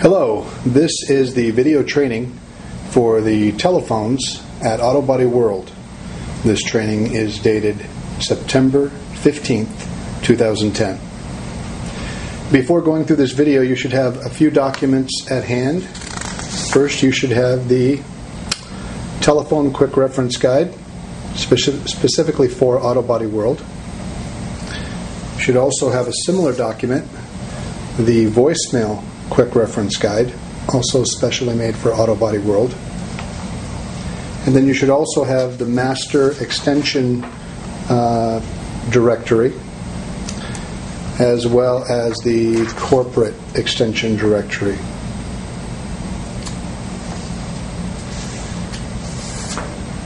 Hello, this is the video training for the telephones at Auto Body World. This training is dated September 15th, 2010. Before going through this video, you should have a few documents at hand. First, you should have the Telephone Quick Reference Guide, specifically for Auto Body World. You should also have a similar document, the Voicemail Quick Reference Guide, also specially made for Auto Body World. And then you should also have the Master Extension Directory, as well as the Corporate Extension Directory.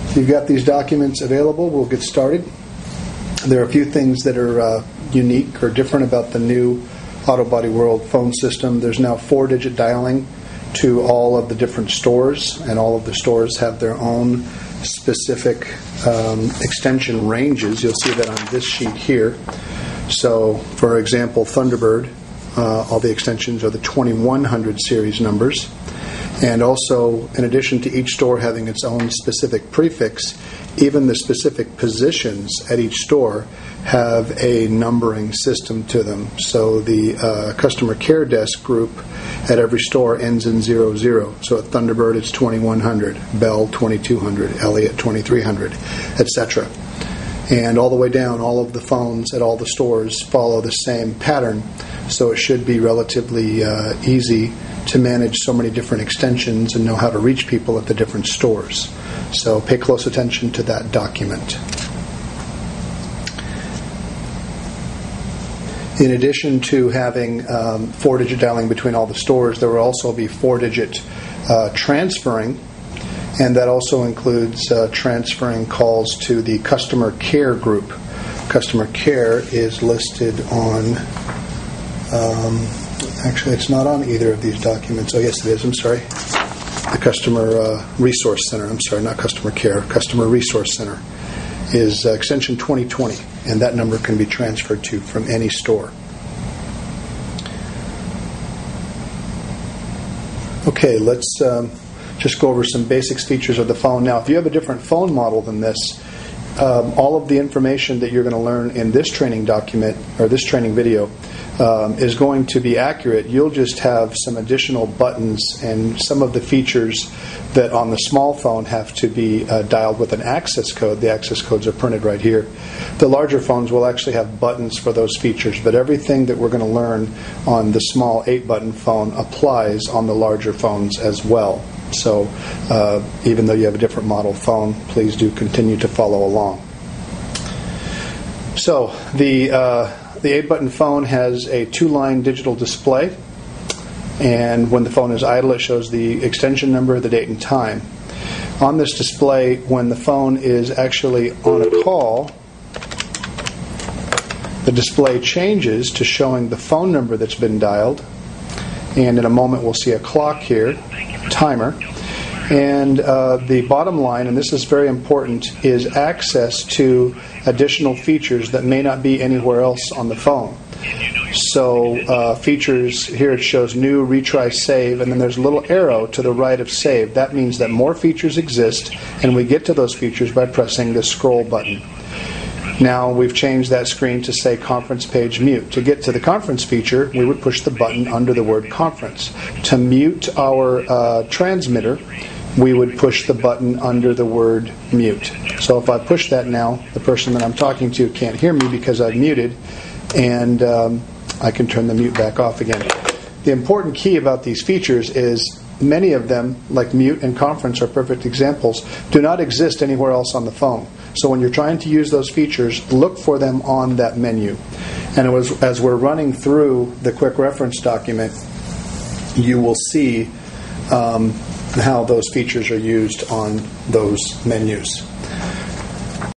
If you've got these documents available, we'll get started. There are a few things that are unique or different about the new Auto Body World phone system. There's now 4-digit dialing to all of the different stores, and all of the stores have their own specific extension ranges. You'll see that on this sheet here. So, for example, Thunderbird, all the extensions are the 2100 series numbers. And also, in addition to each store having its own specific prefix, even the specific positions at each store have a numbering system to them. So the customer care desk group at every store ends in 00. So at Thunderbird it's 2100, Bell 2200, Elliott 2300, etc. And all the way down, all of the phones at all the stores follow the same pattern. So it should be relatively easy to manage so many different extensions and know how to reach people at the different stores. So pay close attention to that document. In addition to having 4-digit dialing between all the stores, there will also be 4-digit transferring, and that also includes transferring calls to the customer care group. Customer care is listed on, actually it's not on either of these documents. Oh yes it is, I'm sorry. The Customer Resource Center, I'm sorry, not Customer Care, Customer Resource Center is extension 2020, and that number can be transferred to from any store. Okay, let's just go over some basics features of the phone. Now, if you have a different phone model than this, all of the information that you're going to learn in this training document, or this training video, is going to be accurate. You'll just have some additional buttons and some of the features that on the small phone have to be dialed with an access code. The access codes are printed right here. The larger phones will actually have buttons for those features, but everything that we're going to learn on the small 8-button phone applies on the larger phones as well. So even though you have a different model phone, please do continue to follow along. So the 8-button phone has a 2-line digital display, and when the phone is idle, it shows the extension number, the date, and time. On this display, when the phone is actually on a call, the display changes to showing the phone number that's been dialed, and in a moment we'll see a clock here, timer. And the bottom line, and this is very important, is access to additional features that may not be anywhere else on the phone. So features, here it shows new, retry, save, and then there's a little arrow to the right of save. That means that more features exist, and we get to those features by pressing the scroll button. Now we've changed that screen to say conference page mute. To get to the conference feature, we would push the button under the word conference. To mute our transmitter, we would push the button under the word mute. So if I push that now, the person that I'm talking to can't hear me because I've muted, and I can turn the mute back off again. The important key about these features is many of them, like mute and conference are perfect examples, do not exist anywhere else on the phone. So when you're trying to use those features, look for them on that menu. And as we're running through the quick reference document, you will see how those features are used on those menus.